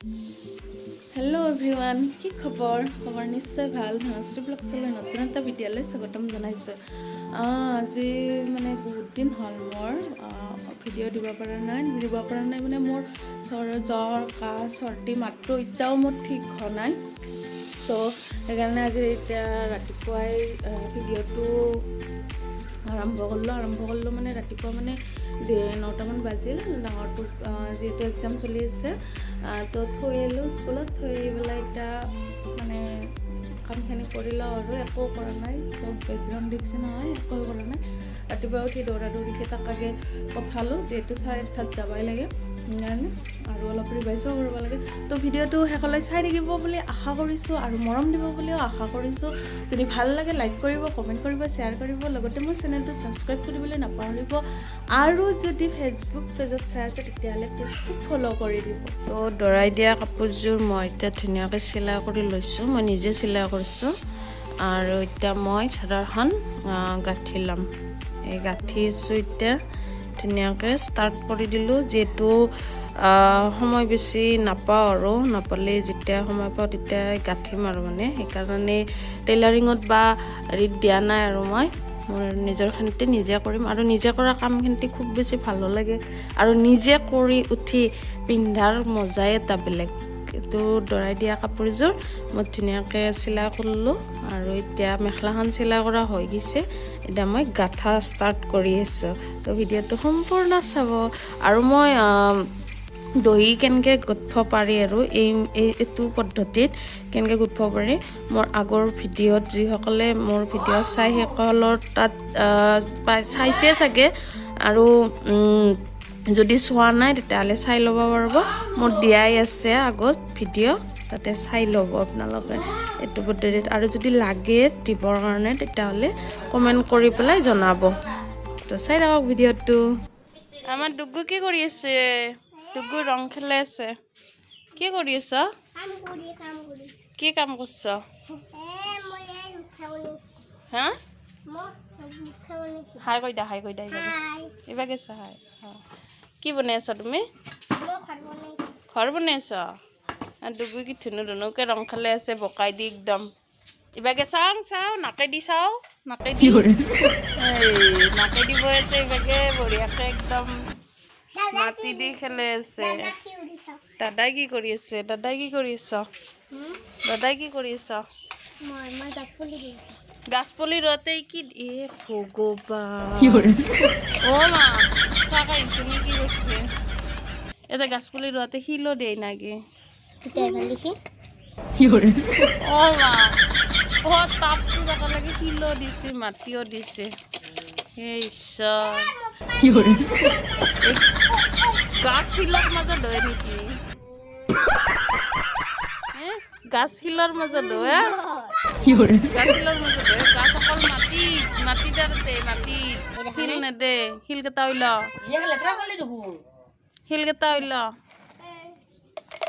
Hello everyone কি খবৰ খবৰ নিশ্চয় ভাল ভাঙষ্টি ব্লগ চলে নতুন এটা ভিডিঅ'লৈ স্বাগতম জনাইছোঁ আজি মানে বহুত দিন হ'ল মোৰ ভিডিঅ' দিব পৰা নাই মানে মোৰ জ্বৰ কাহ চৰ্দি মাত্ৰ এতিয়াও মোৰ ঠিক হোৱা নাই সো সেইকাৰণে আজি এতিয়া ৰাতিপুৱাই ভিডিঅ'টো আৰম্ভ কৰিলোঁ মানে ৰাতিপুৱা মানে 9টামান বাজিল ডাঙৰটোক যিহেতু এক্সাম চলি আছে তো থৈ আহিলোঁ স্কুলত থৈ আহি পেলাই এতিয়া মানে কামখিনি কৰি লওঁ আৰু একো কৰা নাই চব বেকগ্ৰাউণ্ড দেখিছে নহয় একো কৰা নাই ৰাতিপুৱা উঠি দৌৰা দৌৰিকৈ তাকাকৈ পঠালোঁ যিহেতু 8:30 যাবই লাগে সেইকাৰণে আৰু অলপ ৰিভাইজো কৰিব লাগে তো ভিডিঅ'টো শেষলৈ চাই থাকিব বুলি আশা কৰিছোঁ আৰু মৰম দিব বুলিও আশা কৰিছোঁ যদি ভাল লাগে লাইক কৰিব কমেণ্ট কৰিব শ্বেয়াৰ কৰিব লগতে মোৰ চেনেলটো ছাবস্ক্ৰাইব কৰিবলৈ নাপাহৰিব আৰু যদি ফেচবুক পেজত চাই আছে তেতিয়াহ'লে পেজটো ফ'ল' কৰি দিব তো দৰাই দিয়া কাপোৰযোৰ মই এতিয়া ধুনীয়াকৈ চিলাই কৰি লৈছোঁ মই নিজে চিলাই কৰিছোঁ আৰু এতিয়া মই চাদৰখন গাঁঠি ল'ম এই গাঁঠিছোঁ এতিয়া ধুনীয়াকৈ ষ্টাৰ্ট কৰি দিলোঁ যিহেতু সময় বেছি নাপাওঁ আৰু নাপালে যেতিয়া সময় পাওঁ তেতিয়া গাঁঠিম আৰু মানে সেইকাৰণে টেইলাৰিঙত বা হেৰিত দিয়া নাই আৰু মই মোৰ নিজৰখিনিতে নিজে কৰিম আৰু নিজে কৰা কামখিনি খুব বেছি ভালো লাগে আৰু নিজে কৰি উঠি পিন্ধাৰ মজাই এটা বেলেগ তো দৰাই দিয়া কাপোৰযোৰ মই ধুনীয়াকৈ চিলাই কৰিলোঁ আৰু এতিয়া মেখেলাখন চিলাই কৰা হৈ গৈছে এতিয়া মই গাঁঠা ষ্টাৰ্ট কৰি আছোঁ তো ভিডিঅ'টো সম্পূৰ্ণ চাব আৰু মই দহি কেনেকৈ গুঠিব পাৰি আৰু এইটো পদ্ধতিত কেনেকৈ গুঠিব পাৰি মোৰ আগৰ ভিডিঅ'ত যিসকলে মোৰ ভিডিঅ' চাই সেইসকলৰ তাত চাইছে চাগে আৰু যদি চোৱা নাই তেতিয়াহ'লে চাই ল'ব পাৰিব মোৰ দিয়াই আছে আগত ভিডিঅ' তাতে চাই ল'ব আপোনালোকে এইটো পদ্ধতিত আৰু যদি লাগে দিবৰ কাৰণে তেতিয়াহ'লে কমেণ্ট কৰি পেলাই জনাব তো চাই থাকক ভিডিঅ'টো আমাৰ ডুগু কি কৰি আছে ডুগু ৰং খেলাই আছে কি কৰি আছ কি কাম কৰিছ হা হাই কৈ দা এইবাৰ গৈছা হাই কি বনাই আছা তুমি ঘৰ বনাই আছ ডুগু কি ধুনুকে ৰং খেলাই আছে বকাই দি একদম ইবাগে চাওঁ নাকেদি চাওঁ নাকেদি বৈ আছে ইবাগে বঢ়িয়াকে একদম মাটি দি খেলে আছে দাদাই কি কৰি আছে দাদাই কি কৰি আছ গাছপুলি ৰোৱাতে কি ভগৱান অ মা চাহ আহিছে নে কি কৰিছে এটা গাছপুলি ৰোৱাতে শিলো দিয়ে নাকি অ মা তাপটো দেখা লাগে শিলো দিছে মাটিও দিছে গাছ শিলৰ মাজত হয় নেকি গাছ শিলৰ মাজত হয় গাছ অকল মাটি দাতে মাটি শিল নেদে শিলকেইটা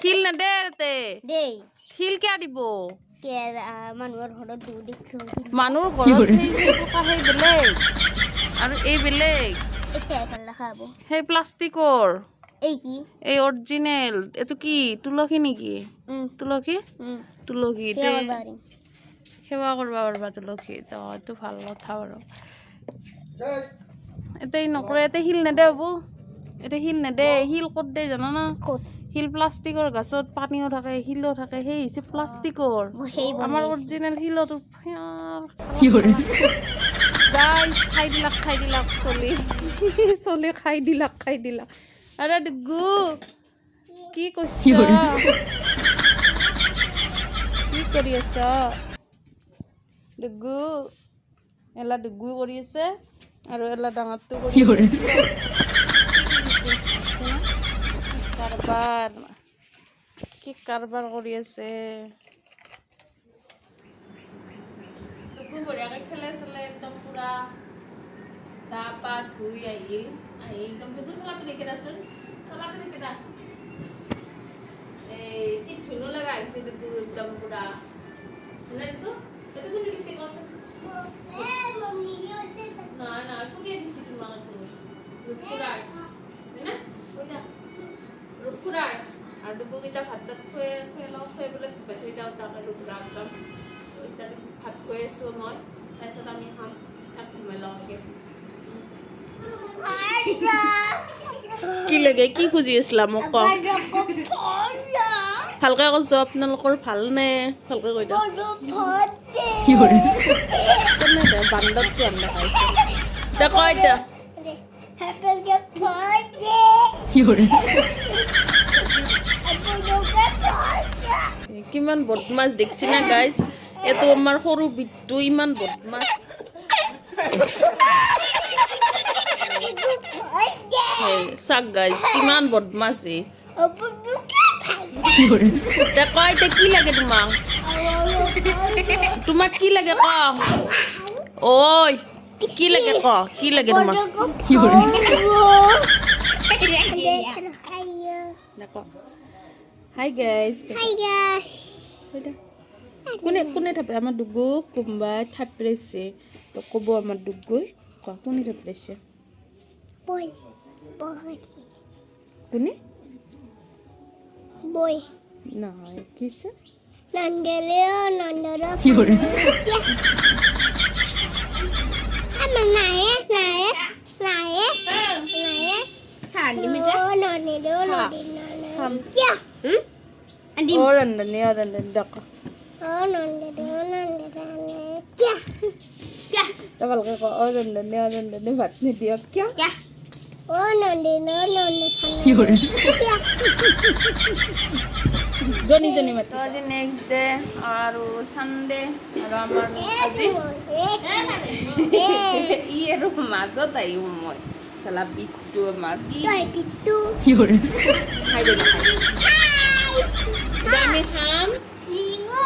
শিল নেদে তাতে শিল কিয় দিব মানুহৰ ঘৰত সেই বেলেগ আৰু এই বেলেগ সেই প্লাষ্টিকৰ এই অৰিজিনেল এইটো কি তুলসী নেকি তুলসী সেৱা কৰিব পাৰিবা তুলসী তো এইটো ভাল কথা বাৰু এতিয়া নকৰে এতিয়া শিল নেদে হ'ব এতিয়া শিল নেদে শিল ক'ত দে জানা না শিল প্লাষ্টিকৰ গাছত পানীও থাকে শিলো থাকে সেই হৈছে প্লাষ্টিকৰ আমাৰ অৰিজিনেল শিলতো গাইজ খাই দিলাক চলি খাই দিলাক আৰে ডুগু কি কৈছ কি কৰি আছ ডুগু এলা ডুগু কৰি আছে আৰু এলা ডাঙৰটো কৰি কাৰবাৰ কৰি আছে ডুগু বঢ়িয়াকৈ খেলে একদম পুৰা গা পা ধুই আহি একদম ডুগু চলাটো দেখি দাচোন এই কি ধুনু লগা হৈছে ডুগু একদম পুৰা ডুগু এইটো কোনে দিছে কচোন না কোনে দিছে তোমাক ৰূপপুৰাই আৰু দুগুকেইটা ভাত খুৱাই লওঁ খুৱাই পেলাই ভাত থৈ দিওঁ তাক আৰু একদম এতিয়া ভাত খুৱাই আছোঁ মই তাৰপিছত আমি খাম তাক ঘুমাই লওঁগে কি লাগে কি খুজি আছিলা মোক ক ভালকৈ কৈছোঁ আপোনালোকৰ ভালনে ভালকৈ কৈ দিয়ক বান্দৰটো আন দেখাইছে এতিয়া ক এতিয়া কিমান বদমাছ দেখছি না গাইজ এইটো আমাৰ সৰু বিটটো ইমান বদমাছ চাক গাইজ কিমান বদমাছ এতিয়া ক এতিয়া কি লাগে তোমাক তোমাক কি লাগে ক ঐ কি লাগে ক কি লাগে তোমাক হাই গাইজ কোনে কোনে থাপে আমাৰ দুগুক কোনোবাই থাপৰেছে তো ক'ব আমাৰ দুগুই ক কোনে থাপৰেছে কোনে Boy. নহয় কিছে Nandere. Ama nae. Sandi mita. Oh, nandere. Ya. Andi. Orang dak. Oh, nandere. Ya. Tabal ko orang vat ni dia kya? Ya. Oh, nandere. Ya. Johnny mat. Toji next day aru Sunday aru amar aji. Iye ro majo tai moi. Sala bittu magi. Toy bittu. Hai de hai. Dami ham singra.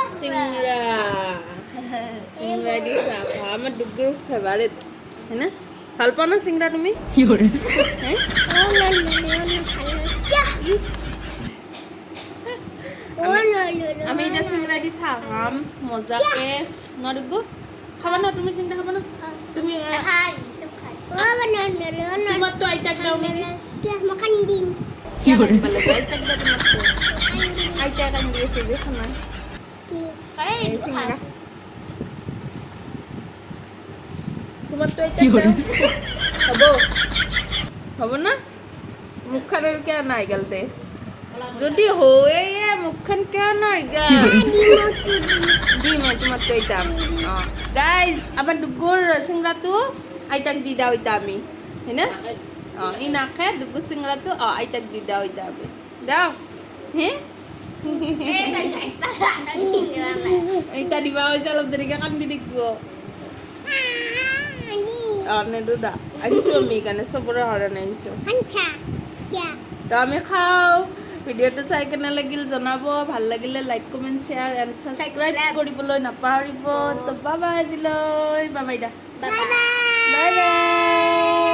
Singra di sapa amar dugur favorite. है ना ভাল পাও না সিংড়া তুমি হ্যাঁ আমি এটা সিংড়া দি খাম মজাকে নরগো খাবা না তুমি সিংড়া খাবা না তুমি তোমার তো আইতা দাও নাকি makan din কি করে বলে আইতা দাও তোমার তো আইতা কান দিয়েছে যে খানা কি এই সিংড়া তোমার তো আইতা দাও হবো না মুখখানের কে নাই গেলতে যদি হয়ে মুখখান কে নাই গা ডিম তোমার তো আইতা গাইজ আবার দুগুর সিংড়া তো আইতাক দি দাও ইতা আমি হ্যাঁ ইনা খে দুগুর সিংড়া তো আইতাক দি দাও ইতা আমি দাও হ্যাঁ ইতা দিবা হয়েছে অলপ দেরিকে কান্দি দেখব নে দুদা আনিছো আমি কাৰণে চবৰে হৰণ আনিছো আচ্ছা क्या তো আমি খাও ভিডিওটো চাই কেনে লাগিল জনাব ভাল লাগিলে like comment share and subscribe কৰিবলৈ নাপাহৰিব তো বাই বাই আজিলৈ bye by the bye bye bye bye